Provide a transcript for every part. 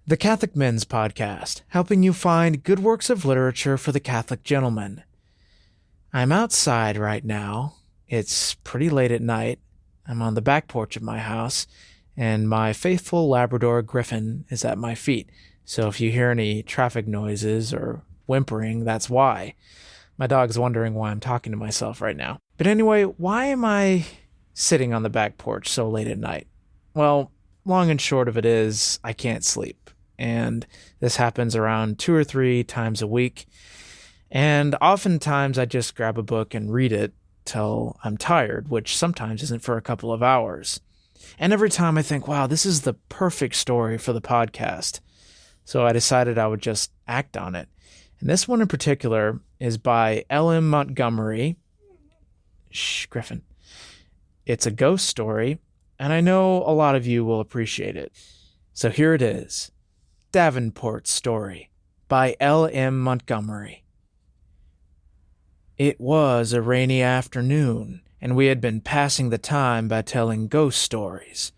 The Catholic Men's Podcast, helping you find good works of literature for the Catholic gentleman. I'm outside right now. It's pretty late at night. I'm on the back porch of my house, and my faithful Labrador Griffin is at my feet. So if you hear any traffic noises or whimpering, that's why. My dog's wondering why I'm talking to myself right now. But anyway, why am I sitting on the back porch so late at night? Well, long and short of it is, I can't sleep. And this happens around 2 or 3 times a week. And oftentimes I just grab a book and read it till I'm tired, which sometimes isn't for a couple of hours. And every time I think, wow, this is the perfect story for the podcast. So I decided I would just act on it. And this one in particular is by L.M. Montgomery. Shh, Griffin. It's a ghost story, and I know a lot of you will appreciate it. So here it is. Davenport Story by L.M. Montgomery. It was a rainy afternoon, and we had been passing the time by telling ghost stories.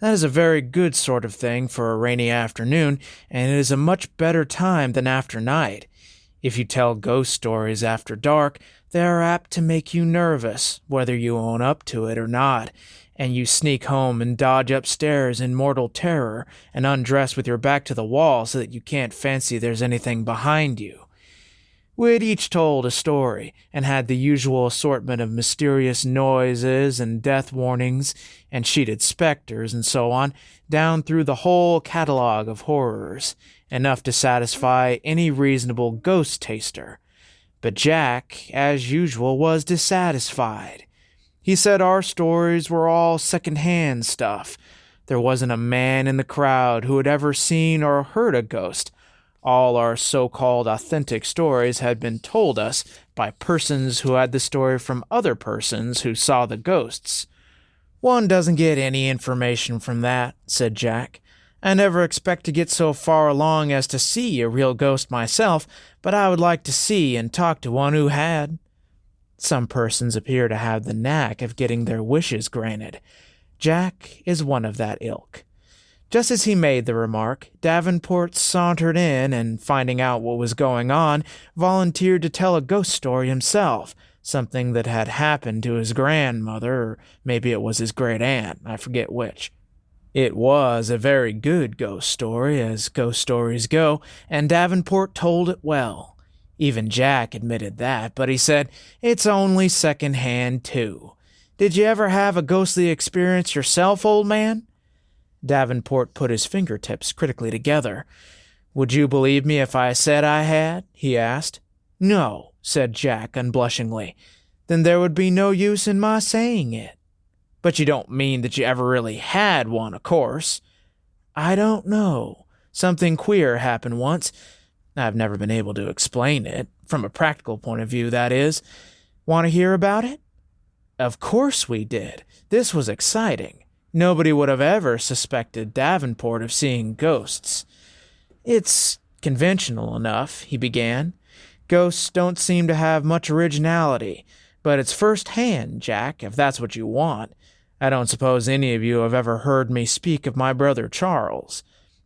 That is a very good sort of thing for a rainy afternoon, and it is a much better time than after night. If you tell ghost stories after dark, they are apt to make you nervous, whether you own up to it or not, and you sneak home and dodge upstairs in mortal terror and undress with your back to the wall so that you can't fancy there's anything behind you. We had each told a story and had the usual assortment of mysterious noises and death warnings and sheeted specters and so on down through the whole catalogue of horrors, enough to satisfy any reasonable ghost taster. But Jack, as usual, was dissatisfied. He said our stories were all second-hand stuff. There wasn't a man in the crowd who had ever seen or heard a ghost. All our so-called authentic stories had been told us by persons who had the story from other persons who saw the ghosts. One doesn't get any information from that, said Jack. I never expect to get so far along as to see a real ghost myself, but I would like to see and talk to one who had. Some persons appear to have the knack of getting their wishes granted. Jack is one of that ilk. Just as he made the remark, Davenport sauntered in and, finding out what was going on, volunteered to tell a ghost story himself, something that had happened to his grandmother, or maybe it was his great-aunt, I forget which. It was a very good ghost story, as ghost stories go, and Davenport told it well. Even Jack admitted that, but he said, it's only second-hand, too. Did you ever have a ghostly experience yourself, old man? Davenport put his fingertips critically together. Would you believe me if I said I had? He asked. No, said Jack unblushingly. Then there would be no use in my saying it. But you don't mean that you ever really had one, of course. I don't know. Something queer happened once. I've never been able to explain it, from a practical point of view, that is. Want to hear about it? Of course we did. This was exciting. Nobody would have ever suspected Davenport of seeing ghosts. It's conventional enough, he began. Ghosts don't seem to have much originality, but it's first-hand, Jack, if that's what you want. I don't suppose any of you have ever heard me speak of my brother Charles.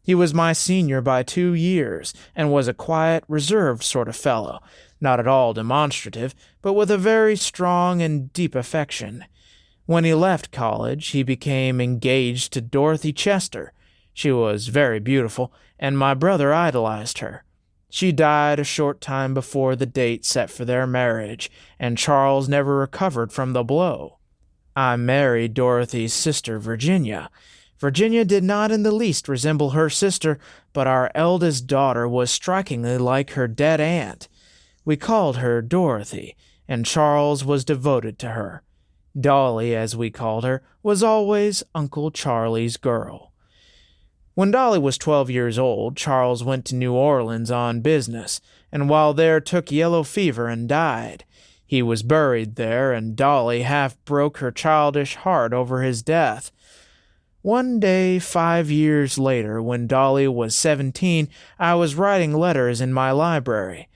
He was my senior by 2 years, and was a quiet, reserved sort of fellow, not at all demonstrative, but with a very strong and deep affection. When he left college, he became engaged to Dorothy Chester. She was very beautiful, and my brother idolized her. She died a short time before the date set for their marriage, and Charles never recovered from the blow. I married Dorothy's sister, Virginia. Virginia did not in the least resemble her sister, but our eldest daughter was strikingly like her dead aunt. We called her Dorothy, and Charles was devoted to her. Dolly, as we called her, was always Uncle Charlie's girl. When Dolly was 12 years old, Charles went to New Orleans on business, and while there took yellow fever and died. He was buried there, and Dolly half broke her childish heart over his death. One day, 5 years later, when Dolly was 17, I was writing letters in my library.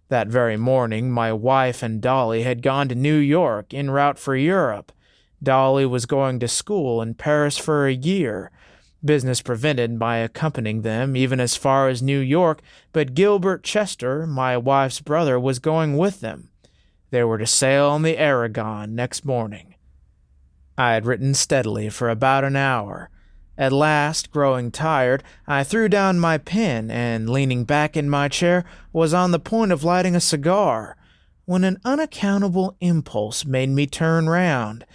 That very morning, my wife and Dolly had gone to New York en route for Europe. Dolly was going to school in Paris for a year. Business prevented my accompanying them even as far as New York, but Gilbert Chester, my wife's brother, was going with them. They were to sail on the Aragon next morning. I had written steadily for about an hour. At last, growing tired, I threw down my pen and, leaning back in my chair, was on the point of lighting a cigar, when an unaccountable impulse made me turn round.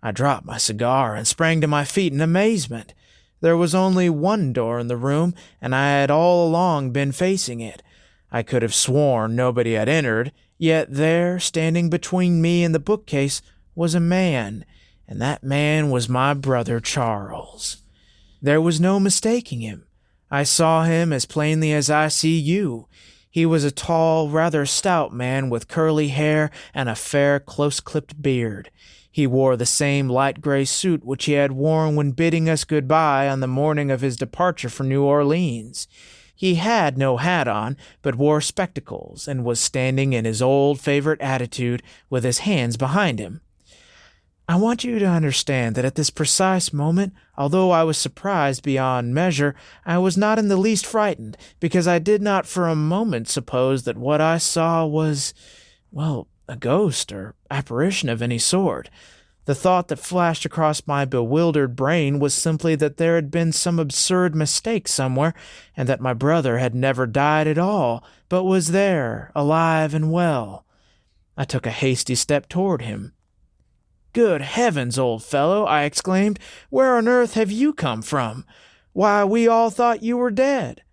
I dropped my cigar and sprang to my feet in amazement. There was only one door in the room, and I had all along been facing it. I could have sworn nobody had entered, yet there, standing between me and the bookcase, was a man, and that man was my brother Charles. There was no mistaking him. I saw him as plainly as I see you. He was a tall, rather stout man with curly hair and a fair, close-clipped beard. He wore the same light gray suit which he had worn when bidding us good-bye on the morning of his departure for New Orleans. He had no hat on, but wore spectacles, and was standing in his old favorite attitude with his hands behind him. I want you to understand that at this precise moment, although I was surprised beyond measure, I was not in the least frightened, because I did not for a moment suppose that what I saw was, well, a ghost or apparition of any sort. The thought that flashed across my bewildered brain was simply that there had been some absurd mistake somewhere, and that my brother had never died at all, but was there, alive and well. I took a hasty step toward him. "Good heavens, old fellow," I exclaimed, "where on earth have you come from? Why, we all thought you were dead."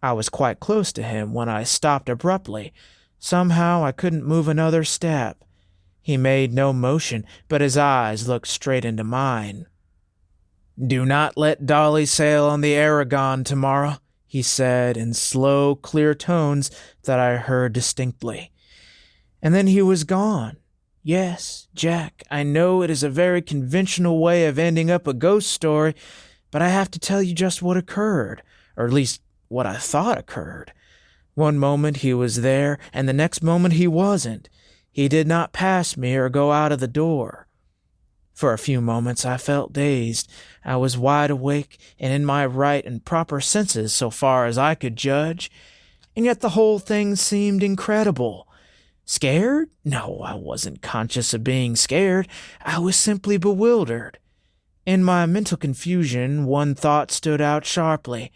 I was quite close to him when I stopped abruptly. Somehow I couldn't move another step. He made no motion, but his eyes looked straight into mine. "Do not let Dolly sail on the Aragon tomorrow," he said in slow, clear tones that I heard distinctly. And then he was gone. Yes, Jack, I know it is a very conventional way of ending up a ghost story, but I have to tell you just what occurred, or at least what I thought occurred. One moment he was there, and the next moment he wasn't. He did not pass me or go out of the door. For a few moments I felt dazed. I was wide awake and in my right and proper senses so far as I could judge, and yet the whole thing seemed incredible. Scared? No, I wasn't conscious of being scared. I was simply bewildered. In my mental confusion, one thought stood out sharply.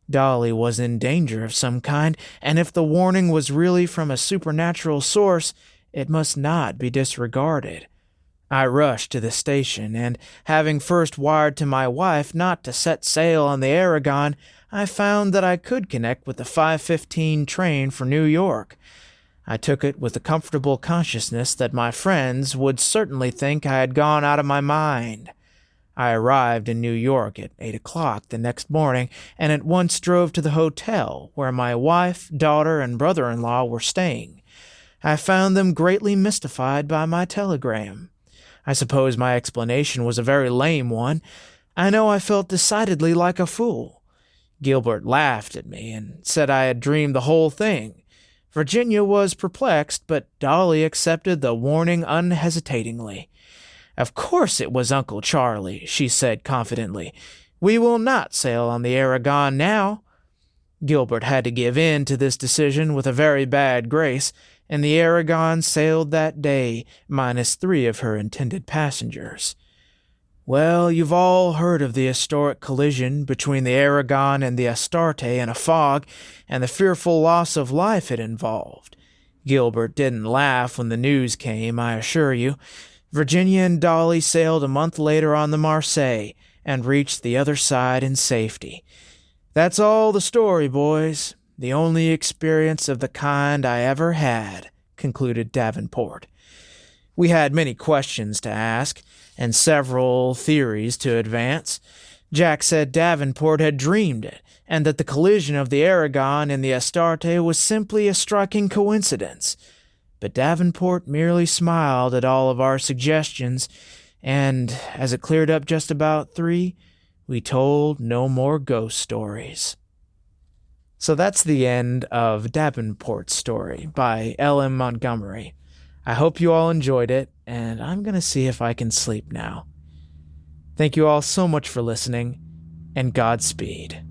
Dolly was in danger of some kind, and if the warning was really from a supernatural source, it must not be disregarded. I rushed to the station, and having first wired to my wife not to set sail on the Aragon, I found that I could connect with the 5:15 train for New York. I took it with the comfortable consciousness that my friends would certainly think I had gone out of my mind. I arrived in New York at 8 o'clock the next morning, and at once drove to the hotel where my wife, daughter, and brother-in-law were staying. I found them greatly mystified by my telegram. I suppose my explanation was a very lame one. I know I felt decidedly like a fool. Gilbert laughed at me and said I had dreamed the whole thing. Virginia was perplexed, but Dolly accepted the warning unhesitatingly. "Of course it was Uncle Charlie," she said confidently. "We will not sail on the Aragon now." Gilbert had to give in to this decision with a very bad grace, and the Aragon sailed that day, minus 3 of her intended passengers. Well, you've all heard of the historic collision between the Aragon and the Astarte in a fog, and the fearful loss of life it involved. Gilbert didn't laugh when the news came, I assure you. Virginia and Dolly sailed a month later on the Marseille, and reached the other side in safety. That's all the story, boys. The only experience of the kind I ever had, concluded Davenport. We had many questions to ask, and several theories to advance. Jack said Davenport had dreamed it, and that the collision of the Aragon and the Astarte was simply a striking coincidence. But Davenport merely smiled at all of our suggestions, and, as it cleared up just about 3, we told no more ghost stories. So that's the end of Davenport's story by L.M. Montgomery. I hope you all enjoyed it, and I'm going to see if I can sleep now. Thank you all so much for listening, and Godspeed.